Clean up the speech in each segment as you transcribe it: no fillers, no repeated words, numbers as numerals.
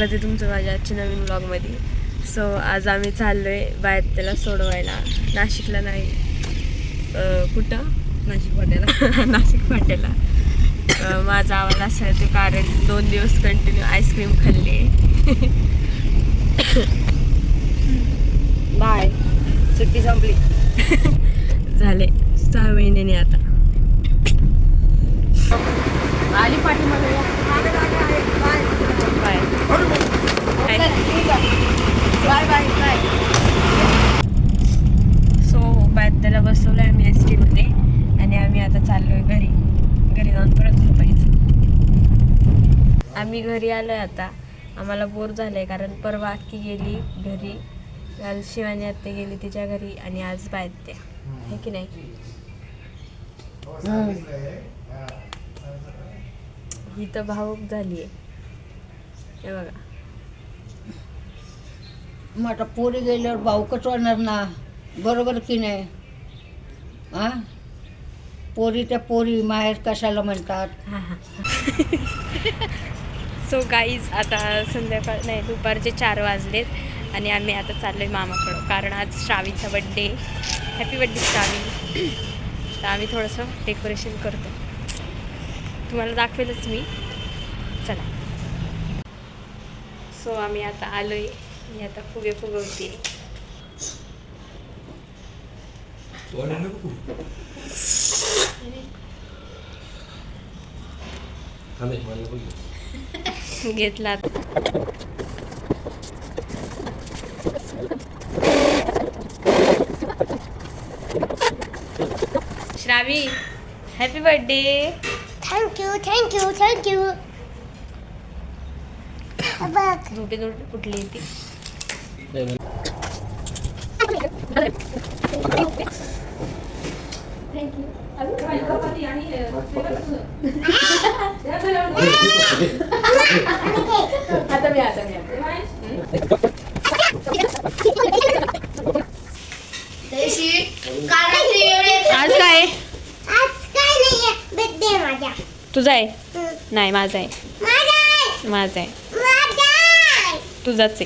स्वागत आहे तुमचं माझ्या आजच्या नवीन व्लॉगमध्ये. सो आज आम्ही चाललो आहे बायत्याला सोडवायला. नाशिकला नाही, कुठं? नाशिक फाट्याला. नाशिक फाट्याला. माझा आवाज असा आहे ते कारण 2 दिवस कंटिन्यू आईस्क्रीम खाल्ली. बाय, सुट्टी संपली. झाले 6 महिन्याने आता. आली पाठीमध्ये. Bye bye bye bye. So बायत्याला बसवलं आहे आम्ही एसटीमध्ये आणि आम्ही आता चाललो आहे घरी जाऊन परत झोपायचं. आम्ही घरी आलो आहे आता. आम्हाला बोर झालं आहे कारण परवा अक्की गेली घरी, काल शिवानी आत्या गेली तिच्या घरी आणि आज बायत्या आहे की नाही. ही तर भावूक झाली आहे हे बघा. मग आता पोरी गेल्यावर भाऊकच होणार ना, बरोबर की नाही? हा, पोरी त्या पोरी माहेर कशाला म्हणतात. सो गाईज आता संध्याकाळ नाही दुपारचे 4 वाजलेत आणि आम्ही आता चाललो आहे मामाकडं कारण आज श्रावीचा बड्डे. Happy birthday Shravi. तर आम्ही थोडंसं डेकोरेशन करतो, तुम्हाला दाखवेलच मी. चला. सो आम्ही आता आलो आहे. मी आता फुगे फुगवते. घेतला Shravi. Happy birthday. Thank you thank you thank you. झोपे कुठली ती. आज काय बर्थडे माझा. तुझा आहे? नाही माझा आहे. माझा आहे. तुझाच आहे.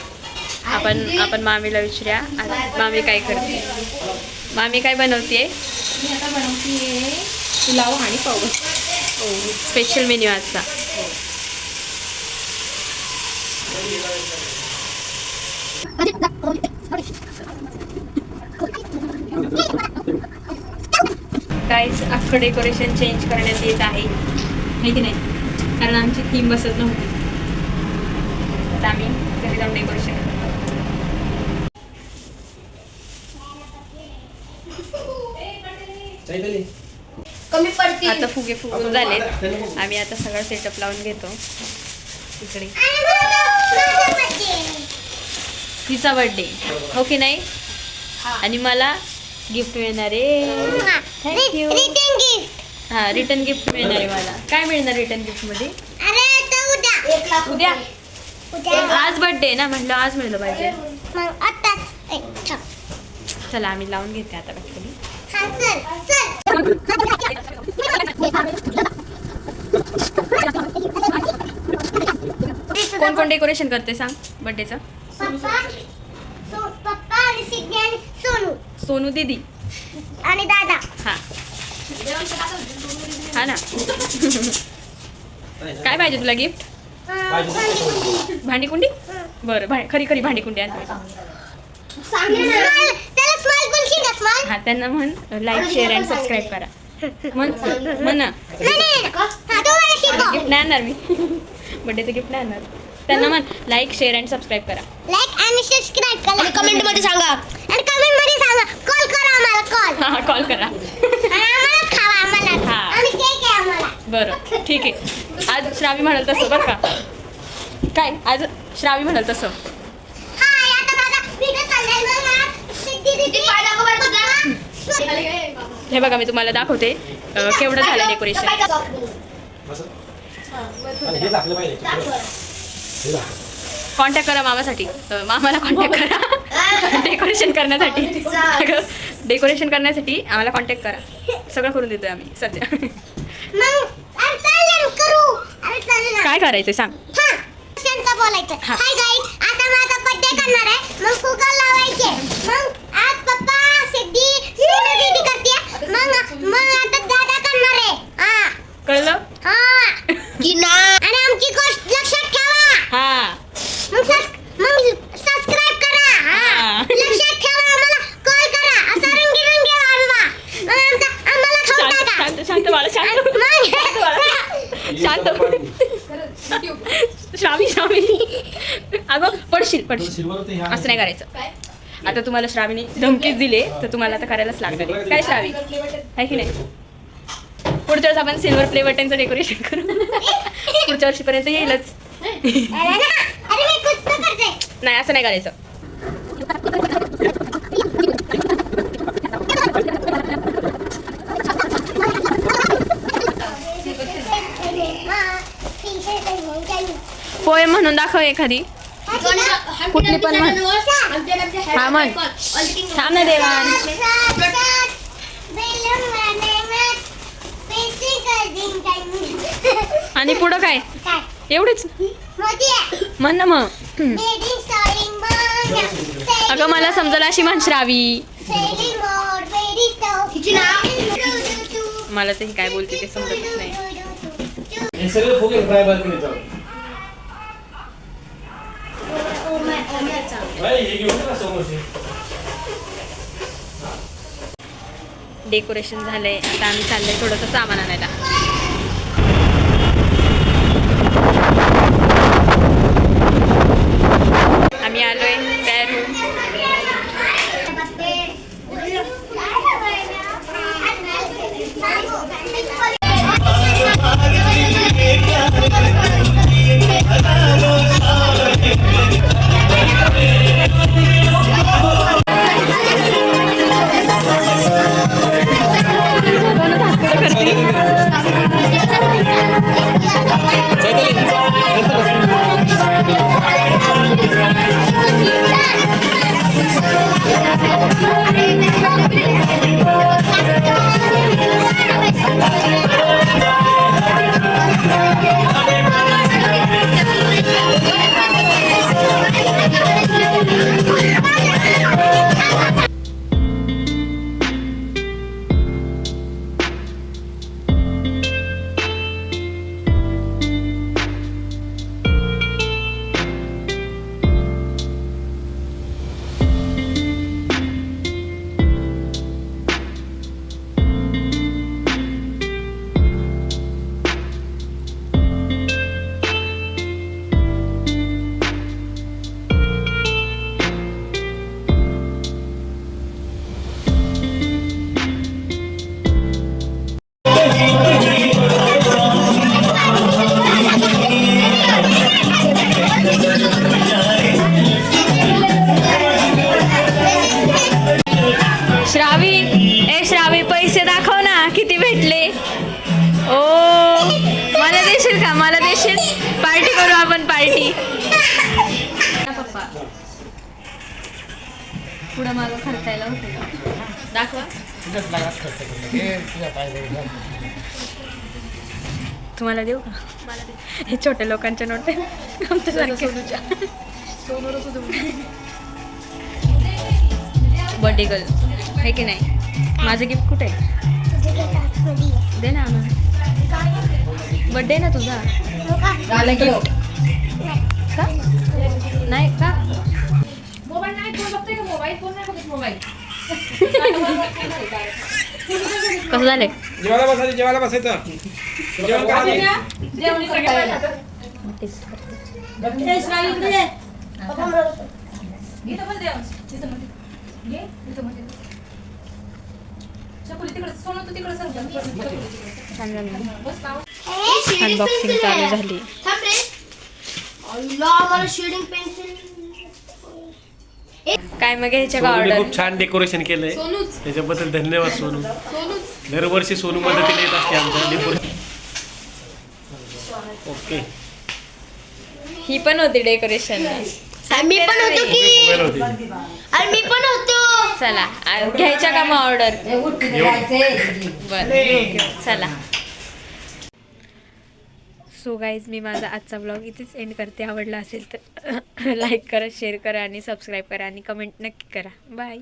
आपण मामीला विचारूया आज मामी काय करते. मामी काय बनवते? मी आता बनवते पुलाव आणि पावभाजी. स्पेशल मेन्यू आजचा. काहीच अख्खं डेकोरेशन चेंज करण्यात येत आहे की नाही, कारण आमची थीम बसत नव्हती. आता आम्ही घरी जाऊन डेकोरेशन करतो. कमी पडते. आता फुगे फुगून झालेत. आम्ही आता सगळं सेटअप लावून घेतो. इकडे तिचा बर्थडे हो की नाही, आणि मला गिफ्ट मिळणार आहे. थँक्यू. हां, रिटर्न गिफ्ट मिळणार आहे मला. काय मिळणार रिटर्न गिफ्टमध्ये? उद्या. आज बर्थडे आहे ना, म्हटलं आज मिळलं पाहिजे. चला आम्ही लावून घेते आता बर्थडे. कोण कोण डेकोरेशन करते सांग बर्थडेचं? पप्पा आणि सिद्धी आणि सोनू दीदी आणि दादा. हा हा ना. काय पाहिजे तुला गिफ्ट? भांडीकुंडी. बरं खरी भांडीकुंडी आण. हा, त्यांना म्हण लाईक शेअर अँड सबस्क्राईब करा. म्हण ना. गिफ्ट नाही आणणार मी. बर्थडेचं गिफ्ट नाही आणणार. त्यांना म्हण लाईक शेअर अँड सबस्क्राईब करा. लाईक आणि सबस्क्राईब करा. कमेंट मध्ये सांगा. आणि कमेंट मध्ये सांगा. कॉल करा आम्हाला. कॉल. हा कॉल करा. आम्हाला खावा आम्हाला. हा. आणि केक आहे आम्हाला. बरं ठीक आहे. आज श्रावी म्हणाल तसं बरं का. काय आज श्रावी म्हणाल तसं. हाय, आता माझा व्हिडिओ चाललाय बघा. सिद्धी दीदी पाय दाखव बरं तुझा. हे बघा मी तुम्हाला दाखवते केवढं झालं डेकोरेशन. कॉन्टॅक्ट करा मामासाठी. मामाला कॉन्टॅक्ट करा डेकोरेशन करण्यासाठी. डेकोरेशन करण्यासाठी आम्हाला कॉन्टॅक्ट करा. सगळं करून देतोय आम्ही सध्या. काय करायचं सांग. नंतर बोलायचं. हा. हाय गाईज, आता माझा बर्थडे करणार आहे. मग फुगा लावायचे. मग आज पप्पा सिद्धी सोनू दीदी करते. मग आता दादा करणार आहे. हा. कळलं? हा. की ना. आणि आमची गोष्ट लक्षात ठेवा. हा. मग सबस्क्राइब करा. हा. लक्षात ठेवा. आम्हाला कॉल करा. असा रंगीरंगी वाजवा. मग आम्हाला खाऊ शांत टाका. शांत शांत बाळा शांत शांत श्रावी अगं पडशील असं नाही करायचं. आता तुम्हाला श्रावीने धमकीच दिले तर तुम्हाला आता करायलाच लागणार आहे. काय श्रावी आहे की नाही? पुढच्या वेळेस आपण सिल्वर प्ले बटनचं डेकोरेशन करू. पुढच्या वर्षीपर्यंत येईलच. अरे मी कुछ तो करते. नाही असं नाही करायचं. पोएम म्हणून दाखव एखादी. कुठली पण म्हण. हा म्हण. थांब ना देवान. आणि पुढं काय? एवढेच म्हण ना मग. अगं मला समजलं अशी म्हण श्रावी. मला तर ही काय बोलते ते समजतच नाही. हे सगळे फुगे ट्राय बाल्कनी जाऊ. भाई हे घेऊन जा समोसे. डेकोरेशन झालंय. आता आम्ही चाललंय थोडंसं सामान आणायला. आम्ही आलोय तयार होऊन. श्रावी पैसे दाखव ना किती भेटले. ओ मला देशील का? मला देशील? पार्टी करू आपण. पार्टी पप्पा पुढं मागं खर्चायला होते का? दाखवा. तुम्हाला देऊ का? हे छोट्या लोकांच्या नोट आहे. आमच्यासारख्या बर्थडे गर्ल आहे की नाही? माझं गिफ्ट कुठे आहे? दे ना आम्हाला. बर्थडे ना तुझा. मला गिफ्ट का नाही का? कसं झालंय? जेवायला बसायचं. जेवण अनबॉक्सिंग चालू झाली. काय मग ह्याच्या का सोनूने ऑर्डर? खूप छान डेकोरेशन केलंय. त्याच्याबद्दल धन्यवाद सोनू. दरवर्षी सोनू मदतीला येत असते आमच्या डेकोरेशन. ओके. ही पण होती डेकोरेशन. मी पण होतो की. वेळ होती. अरे मी पण होतो. चला घ्यायच्या का मग ऑर्डर? बरं चला. सो गाईज मी माझा आजचा ब्लॉग इथेच एंड करते. आवडला असेल तर लाईक करा, शेअर करा आणि सबस्क्राईब करा आणि कमेंट नक्की करा. बाय.